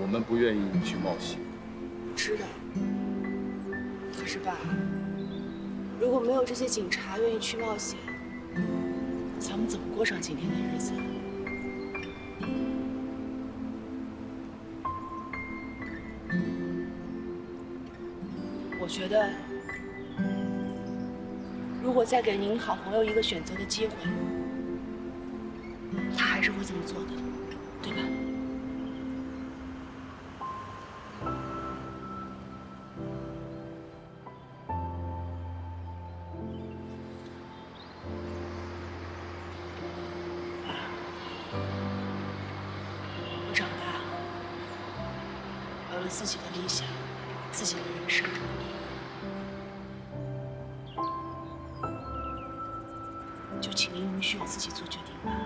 我们不愿意你去冒险。知道。可是爸，如果没有这些警察愿意去冒险，咱们怎么过上今天的日子？我觉得，如果再给您好朋友一个选择的机会，他还是会这么做的，对吧？我长大了，有了自己的理想，自己的人生。就请您允许我自己做决定吧。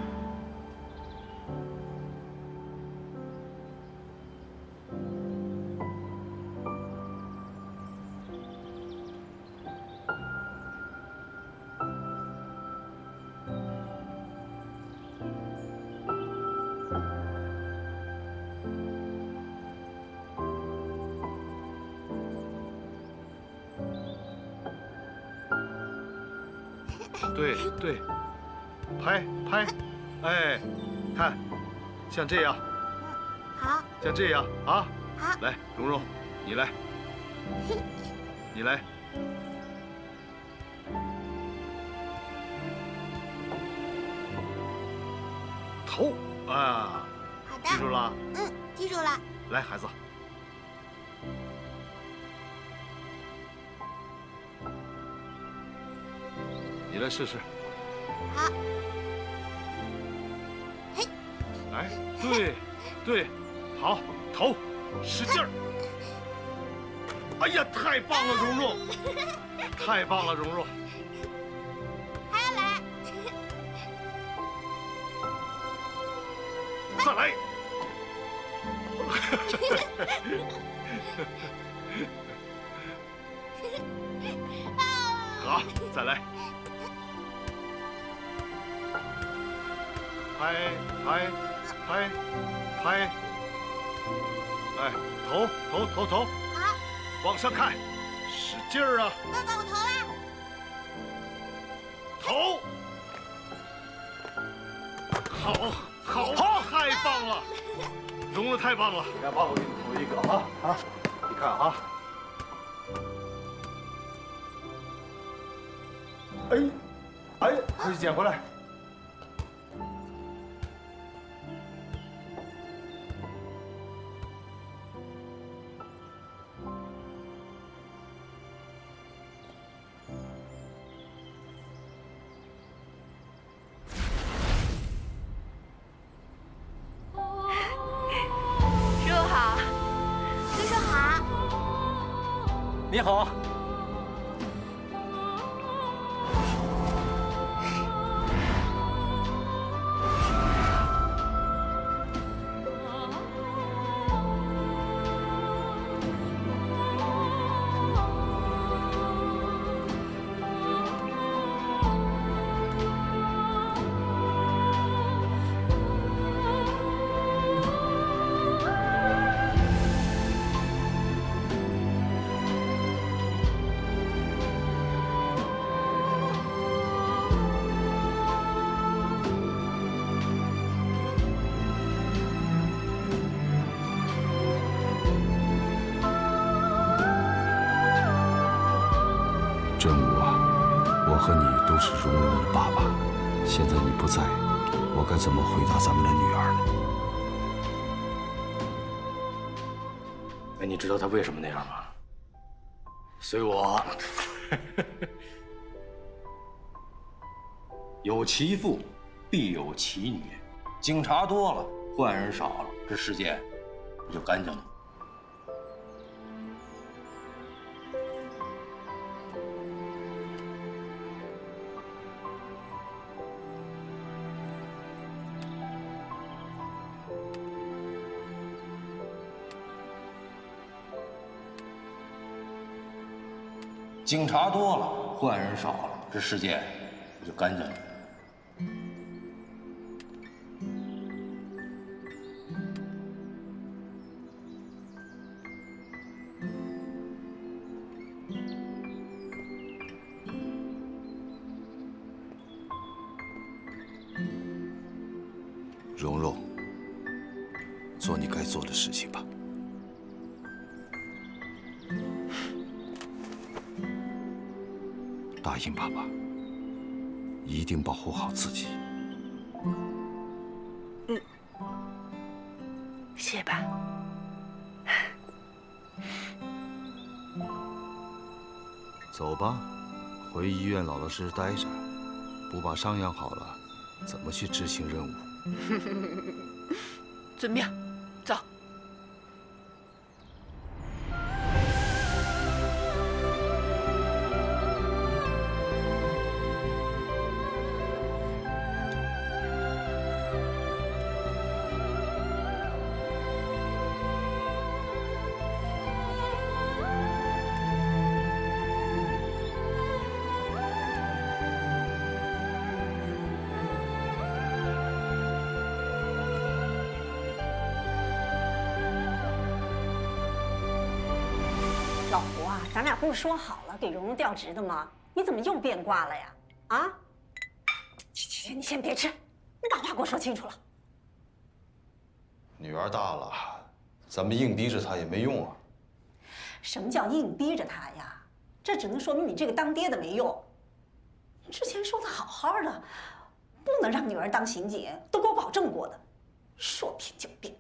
对对，拍拍，哎，看，像这样，好，像这样啊，好，来，蓉蓉，你来，你来，头啊，好的，记住了？记住了。来，孩子。你来试试。好。嘿。来，对，对，好，头，使劲儿。哎呀，太棒了，蓉蓉！太棒了，蓉蓉！还要来。再来。好，再来。拍拍拍拍，哎，头，好，往上看，使劲儿啊！爸爸，我投了。头，好，太棒了，蓉蓉太棒了！来，爸，我给你投一个啊！你看啊，哎，快去捡回来。叔叔好，叔叔好。你好。真武啊，我和你都是蓉蓉的爸爸，现在你不在，我该怎么回答咱们的女儿呢？哎，你知道他为什么那样吗？随我。有其父，必有其女。警察多了，坏人少了，这世界不就干净了？警察多了，坏人少了，这世界不就干净了？蓉蓉，做你该做的事情吧。答应爸爸，一定保护好自己。谢爸。走吧，回医院老老实实待着，不把伤养好了，怎么去执行任务？遵命，走。老胡啊，咱俩不是说好了给蓉蓉调职的吗？你怎么又变卦了呀？啊！去，你先别吃，你把话给我说清楚了。女儿大了，咱们硬逼着她也没用啊。什么叫硬逼着她呀？这只能说明你这个当爹的没用。你之前说的好好的，不能让女儿当刑警，都给我保证过的，说变就变。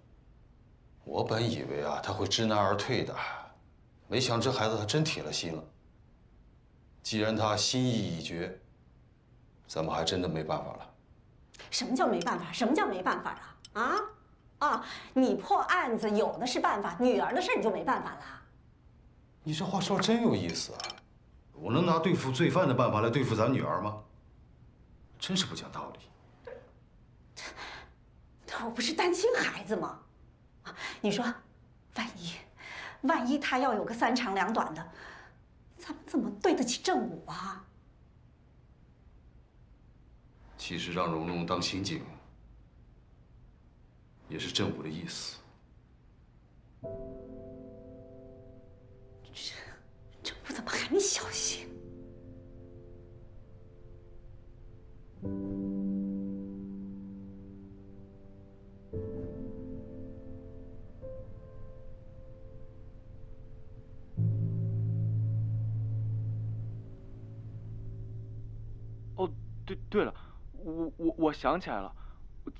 我本以为啊，她会知难而退的。没想这孩子他真铁了心了。既然他心意已决，咱们还真的没办法了。什么叫没办法？什么叫没办法啊？你破案子有的是办法，女儿的事你就没办法了？你这话说真有意思啊！我能拿对付罪犯的办法来对付咱女儿吗？真是不讲道理。我不是担心孩子吗？你说，万一他要有个三长两短的，咱们怎么对得起正午啊？其实让蓉蓉当刑警，也是正午的意思。正午怎么还没消息？哦，对了，我想起来了，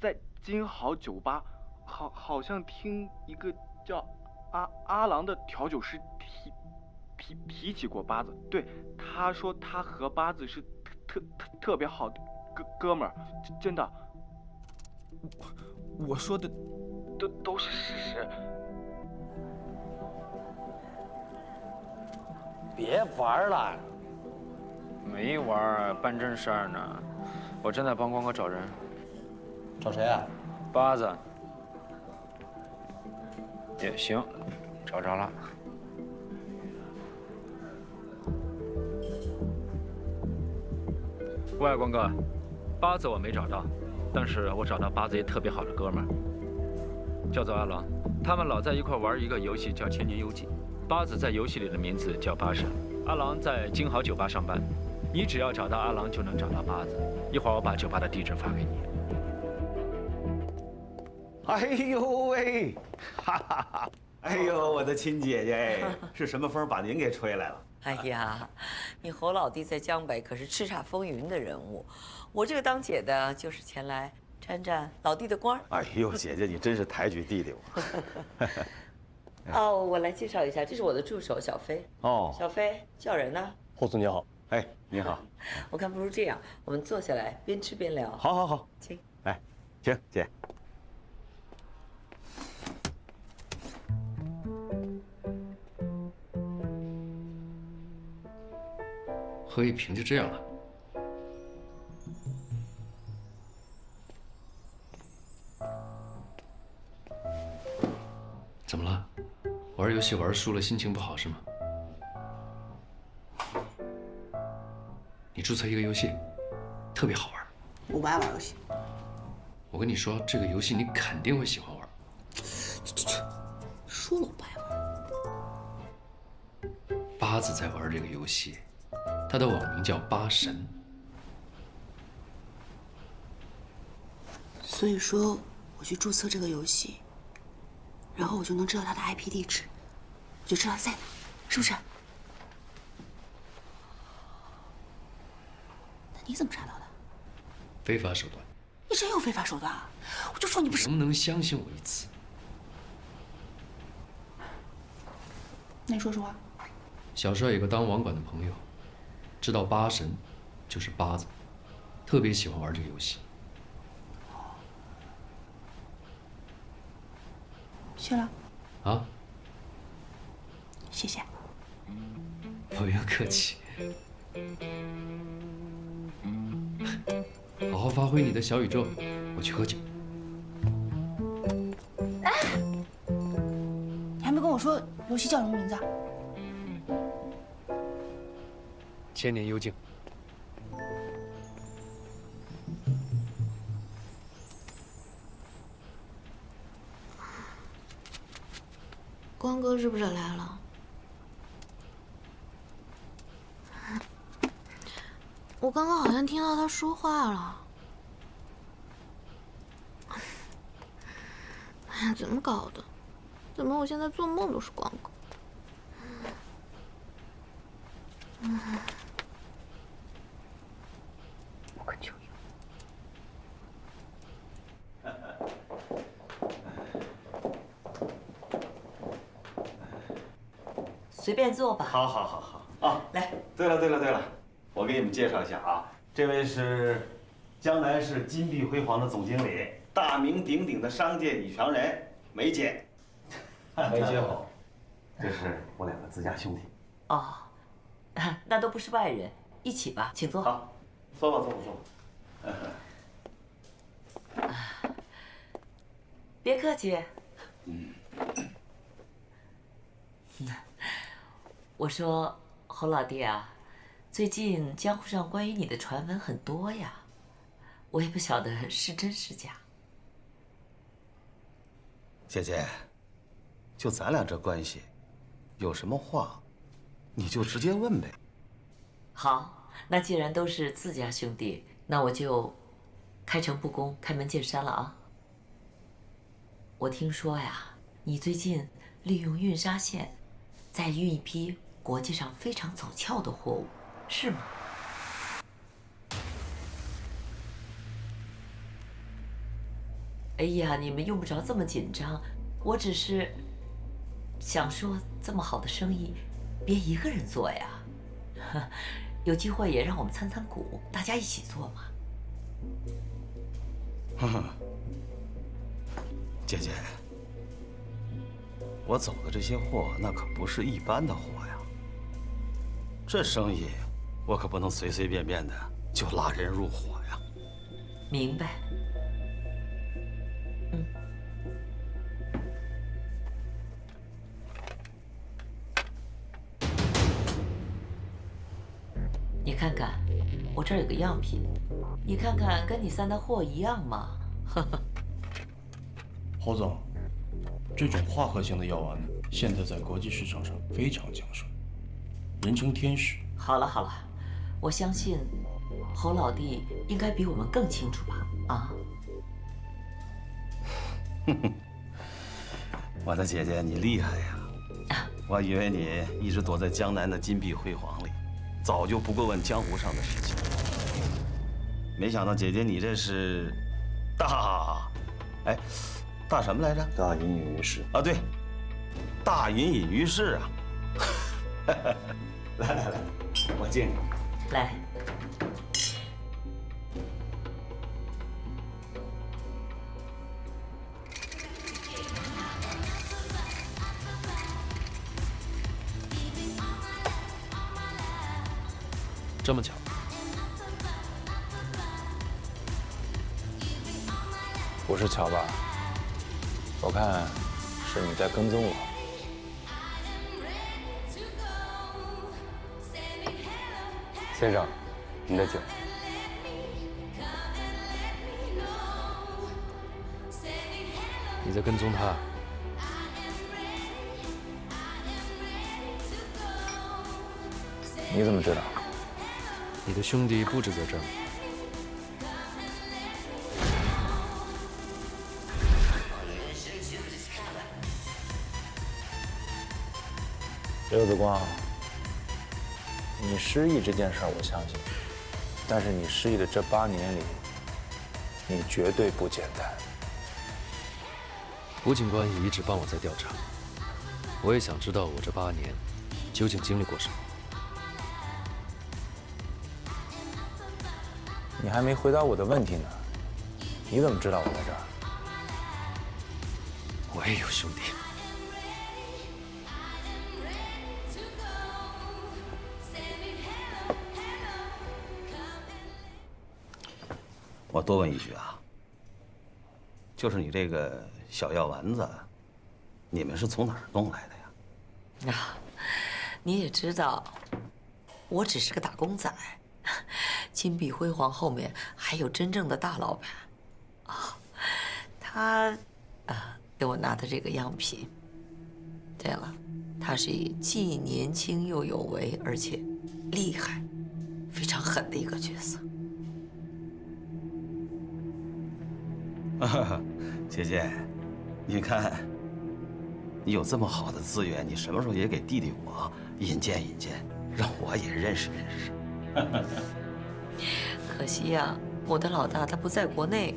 在金豪酒吧，好像听一个叫阿郎的调酒师提起过八子，对，他说他和八子是特别好的哥们儿，真的。我说的都是事实。别玩了。没玩，办正事儿呢。我正在帮光哥找人。找谁啊？八子。也行，找着了。喂，光哥，八子我没找到，但是我找到八子一特别好的哥们儿，叫做阿郎。他们老在一块玩一个游戏叫《千年游记》，八子在游戏里的名字叫八神，阿郎在金豪酒吧上班。你只要找到阿郎，就能找到八子。一会儿我把酒吧的地址发给你。哎呦喂，哈哈哈！哎呦，我的亲姐姐，是什么风把您给吹来了？哎呀，你侯老弟在江北可是叱咤风云的人物，我这个当姐的就是前来沾沾老弟的光。哎呦，姐姐你真是抬举弟弟我。哦，我来介绍一下，这是我的助手小飞。哦，小飞叫人呢？霍总你好。哎，你好。我看不如这样，我们坐下来边吃边聊。好，好，好，请。来，请姐。喝一瓶就这样了。怎么了？玩游戏玩输了，心情不好是吗？你注册一个游戏，特别好玩。我不爱玩游戏。我跟你说，这个游戏你肯定会喜欢玩。说了我不爱玩。八子在玩这个游戏，他的网名叫八神。所以说，我去注册这个游戏，然后我就能知道它的 IP 地址，我就知道在哪，是不是？那你怎么查到的？非法手段。你真有非法手段啊！我就说你不是。能不能相信我一次？那你说实话。小时候有个当网管的朋友，知道八神就是八子，特别喜欢玩这个游戏。谢了。啊？谢谢。不用客气。好好发挥你的小宇宙，我去喝酒。你还没跟我说游戏叫什么名字啊？千年幽静。光哥是不是来了？我刚刚好像听到他说话了。哎呀，怎么搞的？怎么我现在做梦都是光哥？我可求你。随便坐吧。好，好，好，好啊！来，对了，我给你们介绍一下啊，这位是江南市金碧辉煌的总经理，大名鼎鼎的商界女强人梅姐。梅姐好，这是我两个自家兄弟。哦，那都不是外人，一起吧，请坐。好，坐吧。别客气。我说侯老弟啊，最近江湖上关于你的传闻很多呀，我也不晓得是真是假。姐姐，就咱俩这关系，有什么话，你就直接问呗。好，那既然都是自家兄弟，那我就开诚布公、开门见山了啊。我听说呀，你最近利用运沙线，在运一批国际上非常走俏的货物，是吗？哎呀，你们用不着这么紧张，我只是想说，这么好的生意，别一个人做呀。有机会也让我们参参股，大家一起做嘛。姐姐，我走的这些货那可不是一般的货呀。这生意我可不能随随便便的就拉人入伙呀。明白。你看看，我这儿有个样品，你看看跟你三的货一样吗？侯总，这种化合型的药丸现在在国际市场上非常抢手，人称天使。好了好了，我相信侯老弟应该比我们更清楚吧？啊？我的姐姐，你厉害呀！我以为你一直躲在江南的金碧辉煌里，早就不过问江湖上的事情。没想到姐姐你这是大什么来着？大隐隐于市啊，对，大隐隐于市啊！来，我敬你。来。这么巧，不是巧吧？我看是你在跟踪我。先生，你的酒。你在跟踪他？你怎么知道？你的兄弟不止在这儿。刘子光，你失忆这件事我相信，但是你失忆的这8年里，你绝对不简单。吴警官也一直帮我在调查，我也想知道我这8年究竟经历过什么。你还没回答我的问题呢，你怎么知道我在这儿？我也有兄弟。我多问一句啊，就是你这个小药丸子，你们是从哪儿弄来的呀？啊，你也知道，我只是个打工仔，金碧辉煌后面还有真正的大老板。啊，他给我拿的这个样品。对了，他是既年轻又有为，而且厉害，非常狠的一个角色。姐姐，你看，你有这么好的资源，你什么时候也给弟弟我引荐引荐，让我也认识认识。可惜呀，我的老大他不在国内。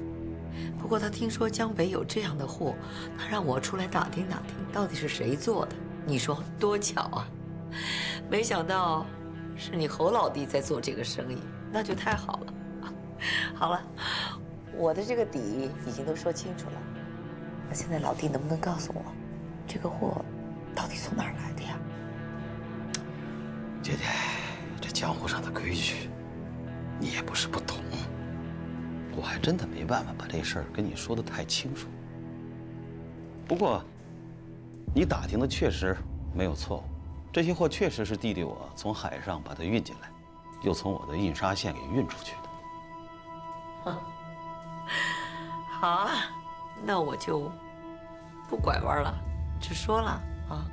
不过他听说江北有这样的货，他让我出来打听打听，到底是谁做的。你说多巧啊！没想到是你侯老弟在做这个生意，那就太好了。好了，我的这个底已经都说清楚了。那现在老弟能不能告诉我，这个货到底从哪儿来的呀？姐姐，这江湖上的规矩，你也不是不懂。我还真的没办法把这事儿跟你说得太清楚。不过，你打听的确实没有错误，这些货确实是弟弟我从海上把它运进来，又从我的印刷线给运出去的。好啊，那我就不拐弯了，直说了啊。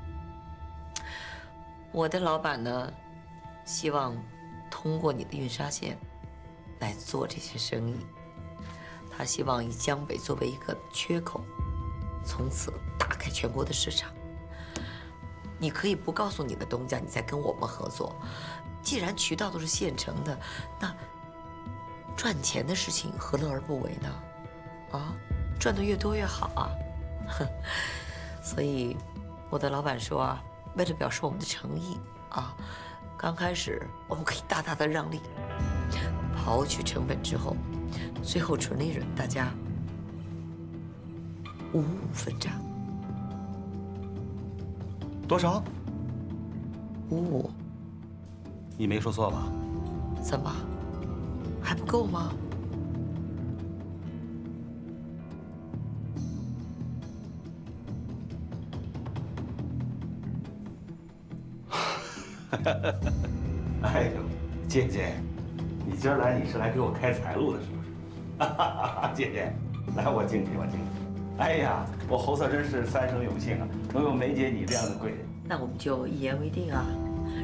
我的老板呢，希望通过你的运沙线来做这些生意。他希望以江北作为一个缺口，从此打开全国的市场。你可以不告诉你的东家你在跟我们合作，既然渠道都是现成的，那赚钱的事情何乐而不为呢？啊，赚得越多越好啊！所以我的老板说啊，为了表示我们的诚意啊，刚开始我们可以大大的让利，刨去成本之后，最后纯利润大家5-5分账。多少？5-5。你没说错吧？怎么还不够吗？哎呦，姐姐，你今儿来你是来给我开财路的，是不是？姐姐，来我敬你，我敬你。哎呀，我侯色真是3生有幸啊，能有梅姐你这样的贵人。那我们就一言为定啊！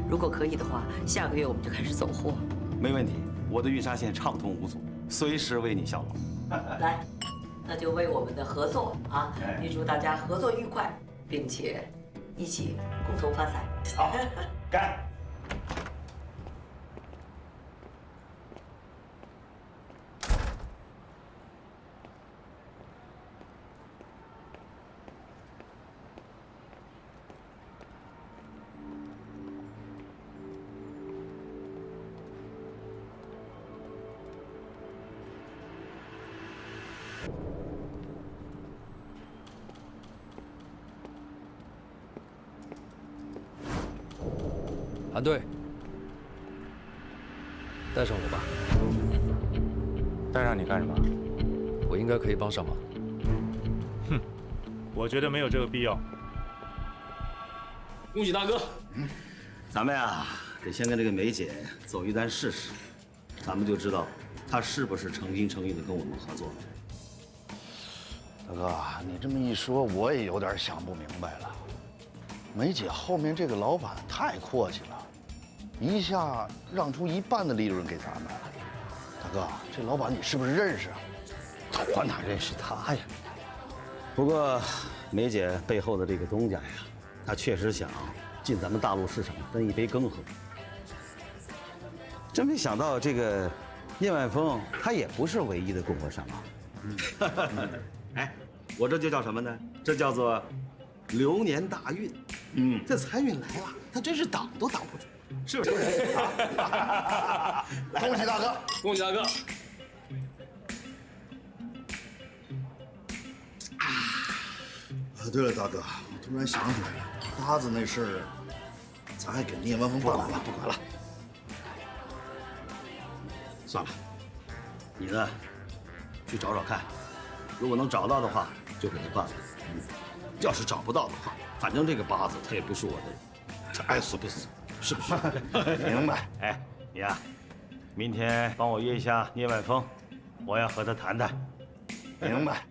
如果可以的话，下个月我们就开始走货。没问题，我的运沙线畅通无阻，随时为你效劳。来，那就为我们的合作啊，预祝大家合作愉快，并且一起共同发财。好，干！韩队，带上我吧。带上你干什么？我应该可以帮上忙。哼，我觉得没有这个必要。恭喜大哥！咱们呀，得先跟这个梅姐走一单试试，咱们就知道她是不是诚心诚意的跟我们合作。大哥，你这么一说，我也有点想不明白了。梅姐后面这个老板太阔气了，一下让出1半的利润给咱们。大哥，这老板你是不是认识啊？我哪认识他呀？不过梅姐背后的这个东家呀，他确实想进咱们大陆市场分一杯羹喝。真没想到这个聂万峰他也不是唯一的供货商啊。哎，我这就叫什么呢？这叫做流年大运。这财运来了，他真是挡都挡不住，是不是？恭喜大哥，恭喜大哥！对了，大哥，我突然想起来了，八子那事儿，咱还给聂万峰办了吧？不管了，算了，你呢，去找找看，如果能找到的话，就给他办了。要是找不到的话，反正这个八子他也不是我的人，他爱死不死，是不是？明白。哎，你呀，明天帮我约一下聂万峰，我要和他谈谈。明白。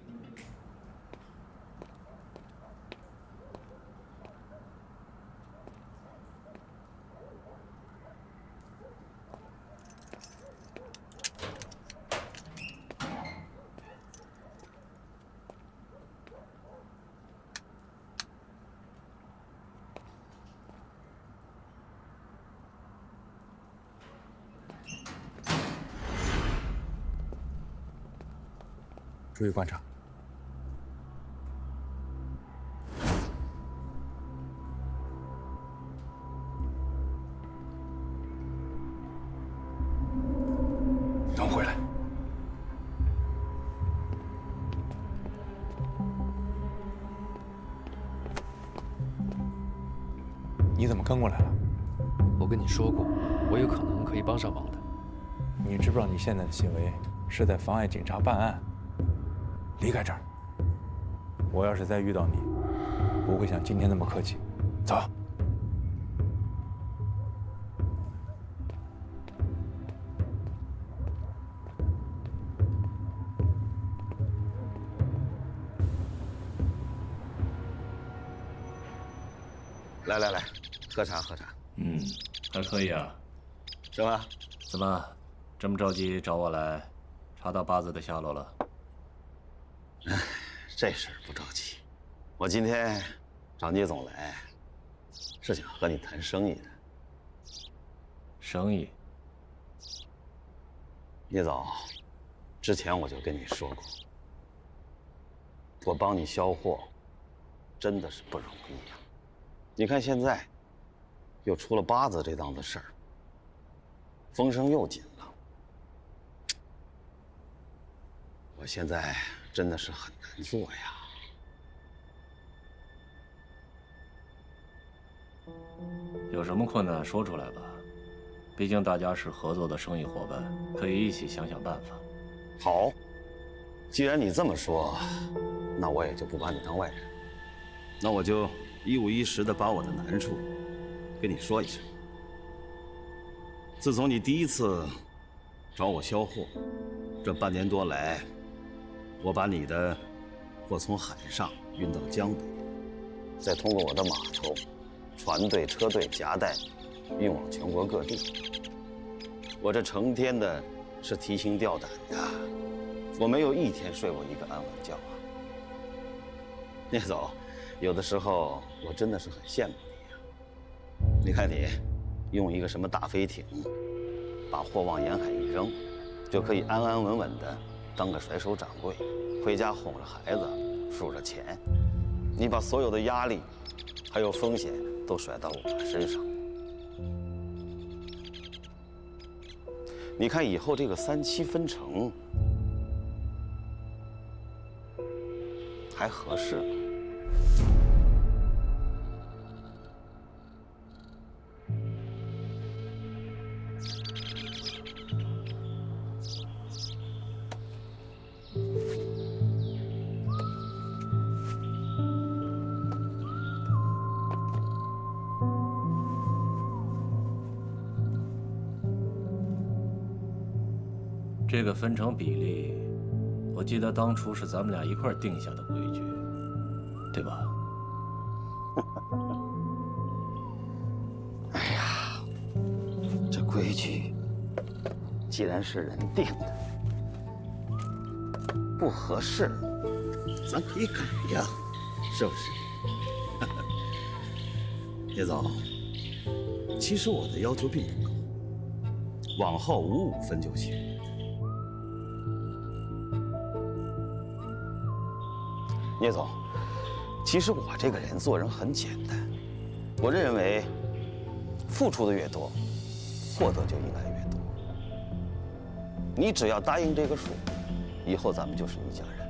注意观察。等回来。你怎么跟过来了？我跟你说过，我有可能可以帮上忙的。你知不知道你现在的行为是在妨碍警察办案？离开这儿！我要是再遇到你，不会像今天那么客气。走。来，喝茶喝茶。还可以啊。是吧？怎么这么着急找我来，查到八子的下落了？这事儿不着急，我今天找聂总来，是想和你谈生意的。生意？聂总，之前我就跟你说过，我帮你销货，真的是不容易呀。你看现在，又出了八子这档子事儿，风声又紧了，我现在真的是很难做呀。有什么困难说出来吧，毕竟大家是合作的生意伙伴，可以一起想想办法。好，既然你这么说，那我也就不把你当外人，那我就一五一十的把我的难处跟你说一声。自从你第一次找我销货，这半年多来，我把你的货从海上运到江北，再通过我的码头、船队、车队夹带运往全国各地。我这成天的是提心吊胆的，我没有一天睡过一个安稳觉啊。聂总，有的时候我真的是很羡慕你呀。你看你用一个什么大飞艇，把货往沿海一扔，就可以安安稳稳的当个甩手掌柜，回家哄着孩子，数着钱。你把所有的压力还有风险都甩到我身上。你看以后这个3期分成还合适吗？这个分成比例，我记得当初是咱们俩一块儿定下的规矩，对吧？哎呀，这规矩既然是人定的，不合适，咱可以改呀，是不是？叶总，其实我的要求并不高，往后55分就行。叶总，其实我这个人做人很简单，我认为付出的越多，获得就应该越多。你只要答应这个数，以后咱们就是一家人。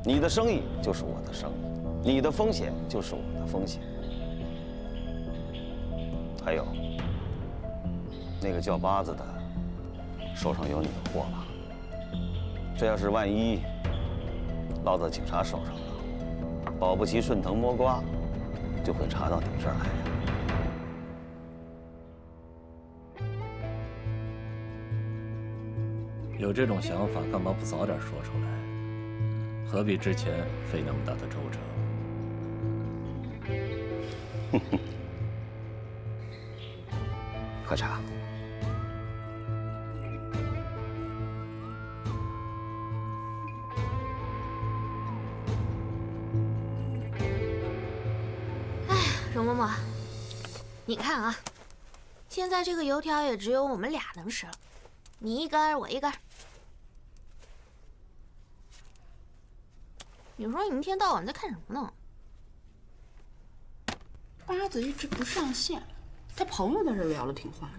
你的生意就是我的生意，你的风险就是我的风险。还有，那个叫八子的，手上有你的货吧？这要是万一落到警察手上了，保不齐顺藤摸瓜，就会查到你这儿来呀。有这种想法，干嘛不早点说出来？何必之前费那么大的周折？喝茶。容嬷嬷，你看啊，现在这个油条也只有我们俩能吃了，你一根我一根。你说你一天到晚在看什么呢？八子一直不上线，他朋友在这聊得挺欢的。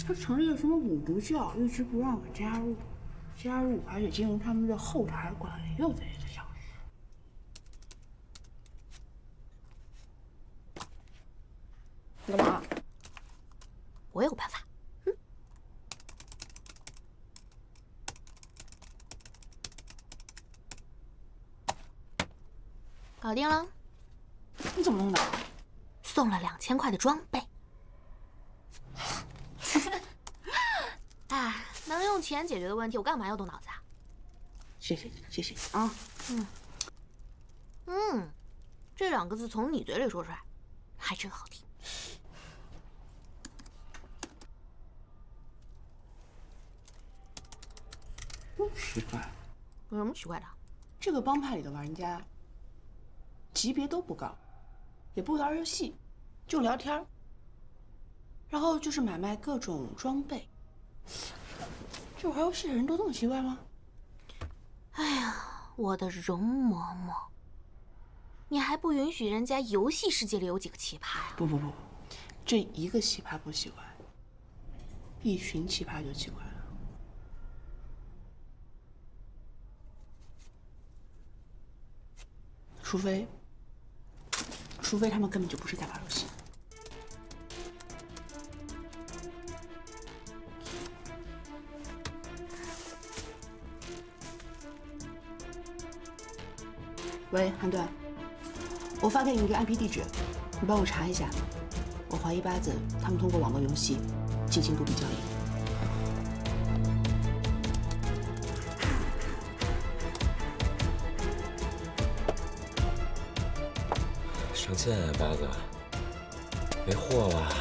他成立了什么五毒教，一直不让我加入而且进入他们的后台管理，又在这小事。你干嘛？我有办法。搞定了。你怎么弄的？送了2000块的装备。哎，能用钱解决的问题，我干嘛要动脑子啊？谢谢你啊。这2个字从你嘴里说出来，还真好听。奇怪，有什么奇怪的？这个帮派里的玩家级别都不高，也不玩游戏，就聊天，然后就是买卖各种装备。这玩游戏的人都这么奇怪吗？哎呀，我的容嬷嬷，你还不允许人家游戏世界里有几个奇葩呀？不，这一个奇葩不奇怪，一群奇葩就奇怪了。除非他们根本就不是在玩游戏。喂，韩队，我发给你一个 IP 地址，你帮我查一下。我怀疑八子他们通过网络游戏进行毒品交易。上线啊，八子，没货吧？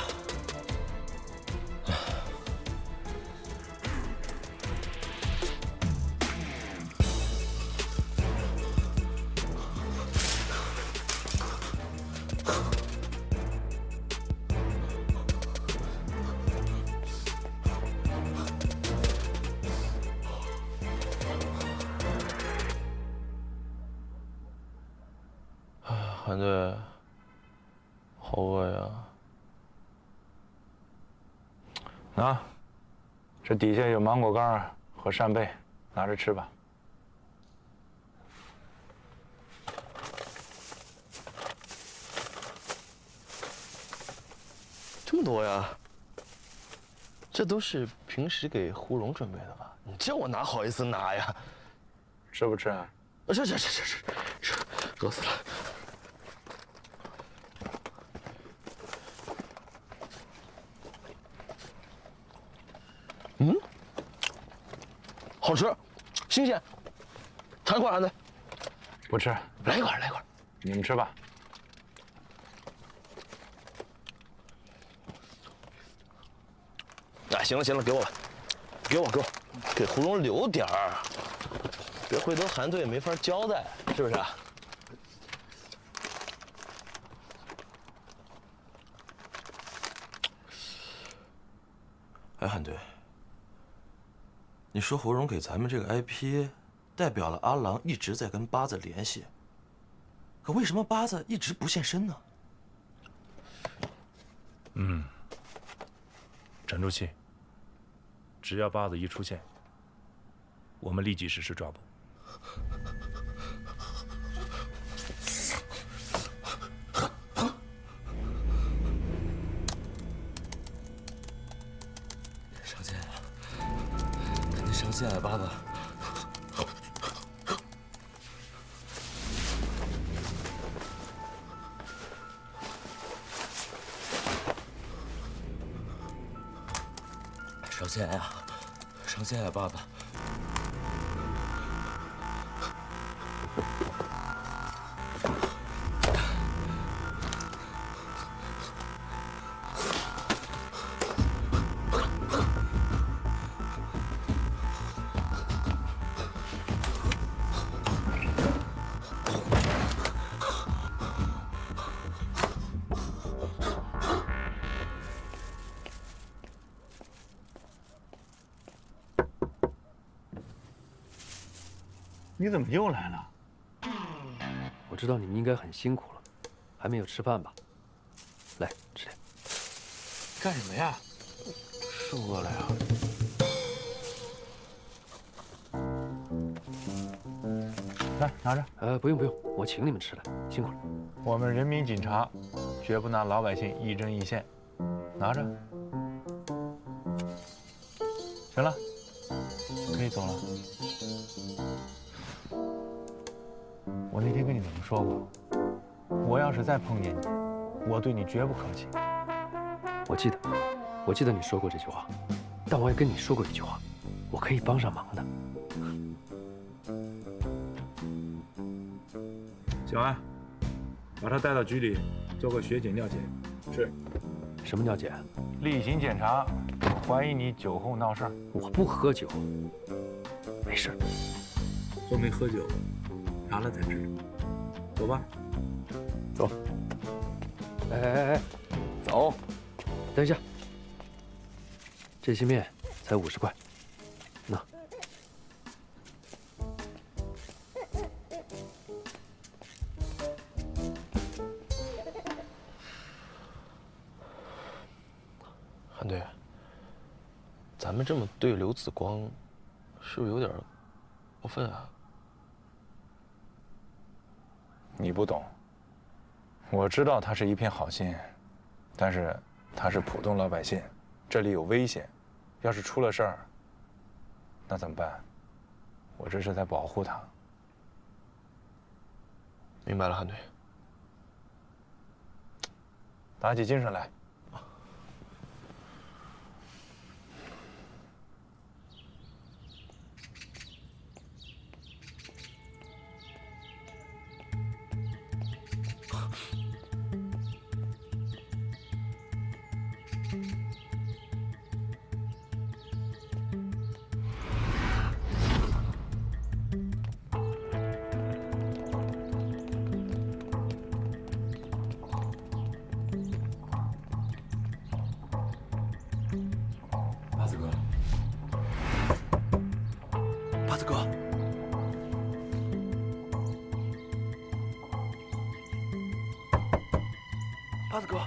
韩队，好饿呀！那，这底下有芒果干和扇贝，拿着吃吧。这么多呀？这都是平时给胡蓉准备的吧？你这我哪好意思拿呀？吃不吃啊？吃，饿死了。好吃，新鲜，尝一块，韩队。不吃，来一块。你们吃吧。哎，行了，给我吧，给我，给胡蓉留点儿，别回头韩队也没法交代，是不是？哎，韩队，你说胡荣给咱们这个 IP， 代表了阿郎一直在跟八子联系，可为什么八子一直不现身呢？沉住气，只要八子一出现，我们立即实施抓捕。上线了，赶紧上线啊，八子！上线呀，上线呀，八子！你怎么又来了？我知道你们应该很辛苦了，还没有吃饭吧？来吃点。干什么呀？是饿了呀。来，拿着。不用不用，我请你们吃的，辛苦了。我们人民警察绝不拿老百姓一针一线，拿着。行了，可以走了。我那天跟你怎么说过？我要是再碰见你，我对你绝不客气。我记得你说过这句话，但我也跟你说过一句话，我可以帮上忙的。小安，把他带到局里做个血检尿检。是。什么尿检？例行检查，怀疑你酒后闹事。我不喝酒，没事。说没喝酒，拿了再治。走吧。走。哎，走。等一下，这些面才50块，那。韩队，咱们这么对刘子光，是不是有点过分啊？你不懂，我知道他是一片好心，但是他是普通老百姓，这里有危险，要是出了事儿，那怎么办？我这是在保护他。明白了，韩队。打起精神来。八子哥，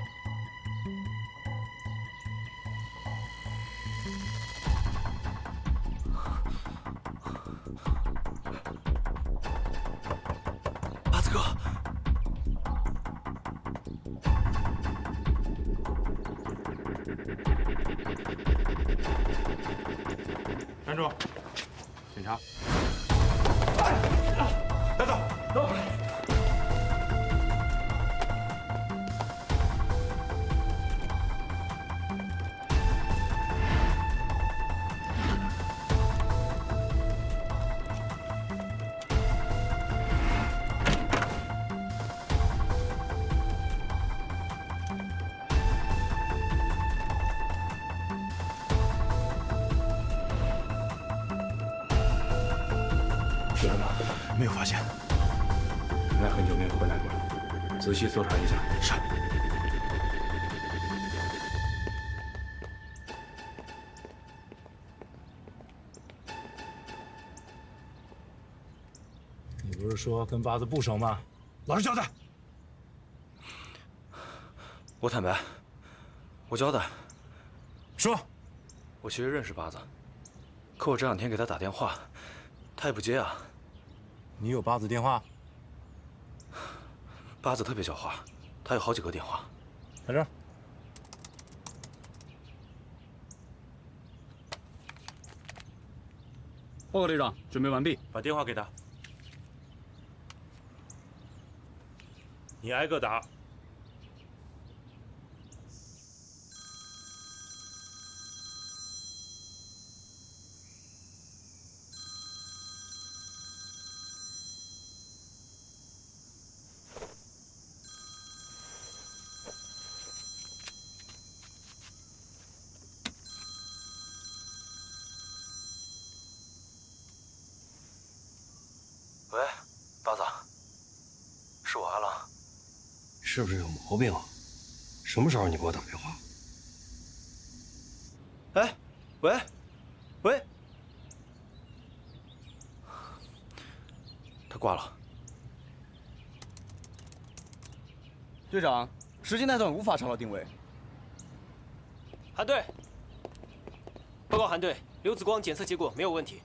八子哥，站住！警察。带走，走。学生们，没有发现，应该很久没有回来过了，仔细搜查一下。是。不是说跟八字不熟吗？老实交代。我坦白，我交代。说。我其实认识八子，可我这2天给他打电话，他也不接啊。你有八子电话？八子特别狡猾，他有好几个电话。在这儿。报告队长，准备完毕。把电话给他。你挨个打。喂，八子，是我阿郎。是不是有毛病啊？什么时候你给我打电话？哎，喂，喂，他挂了。队长，时间那段无法查到定位。韩队，报告韩队，刘子光检测结果没有问题。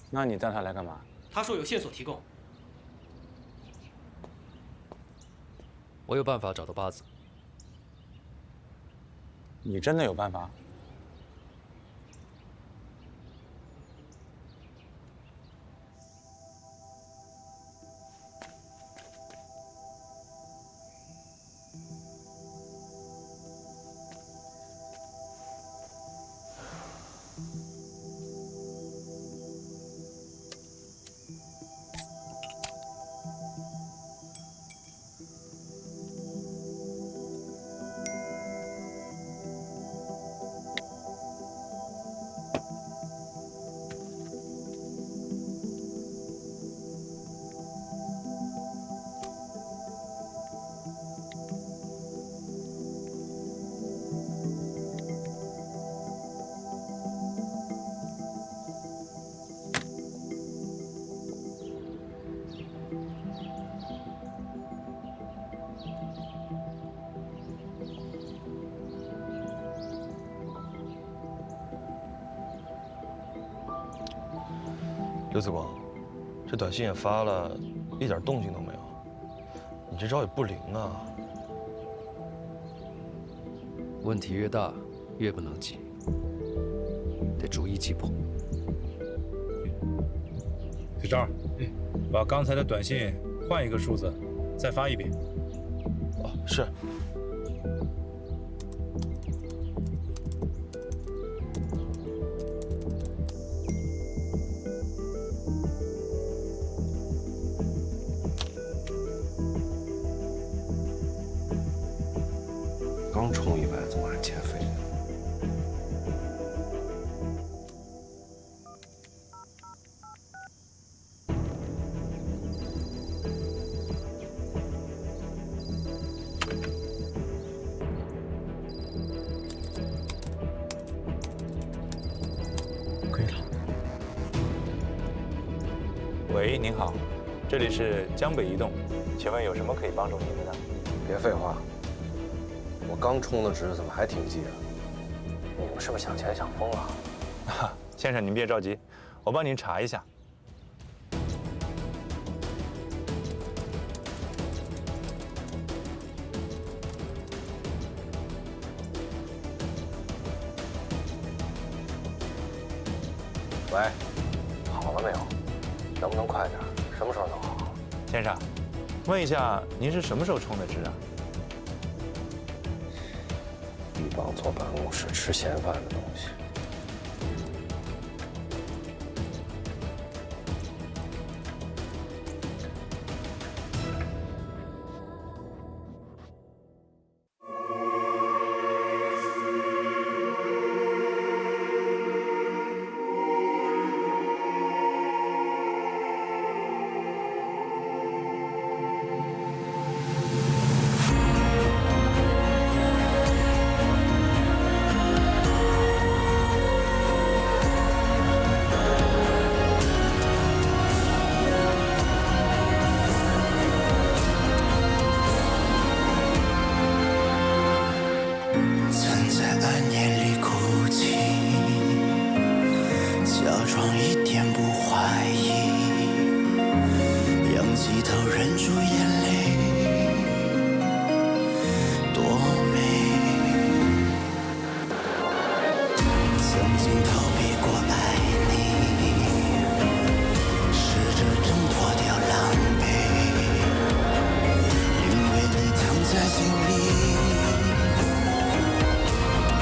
那你带他来干嘛？他说有线索提供。我有办法找到八子。你真的有办法？刘子光，这短信也发了，一点动静都没有。你这招也不灵啊！问题越大，越不能急，得逐一击破。队长，把刚才的短信换一个数字，再发一遍。哦，是。刚充100，怎么还欠费呢？可以了。喂，您好，这里是江北移动，请问有什么可以帮助您的呢？别废话，我刚充的值，怎么还停机啊？你们是不是想钱想疯了？先生，您别着急，我帮您查一下。喂，好了没有？能不能快点？什么时候能好？先生，问一下，您是什么时候充的值啊？一帮坐办公室吃闲饭的东西。起头忍住眼泪，多美。曾经逃避过爱你，试着挣脱掉狼狈，因为你藏在心里，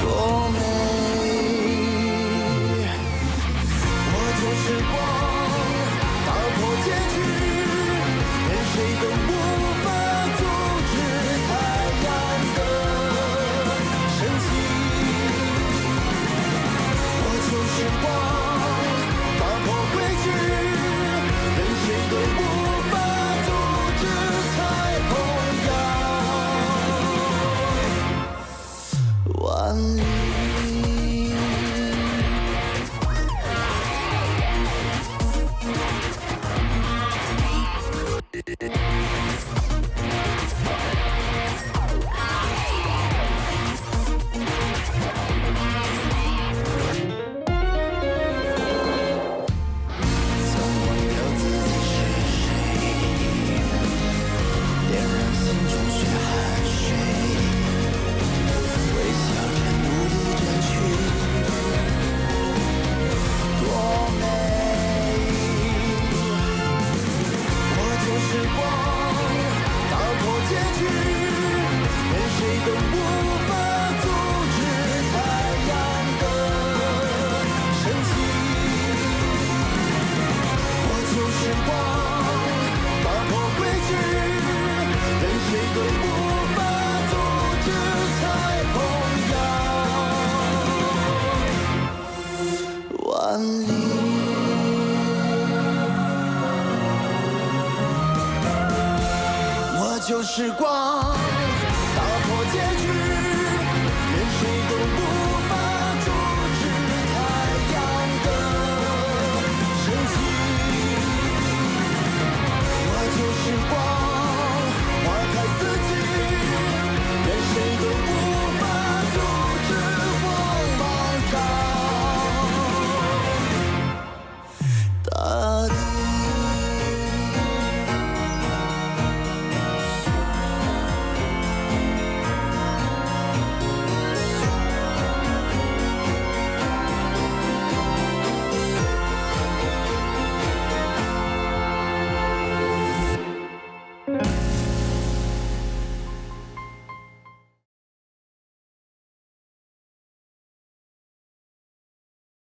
多美。我就是光。 打破结局，任谁都无法阻止太阳的升起。我就是光，打破规矩，任谁都无法阻止彩虹扬万里。 就是光。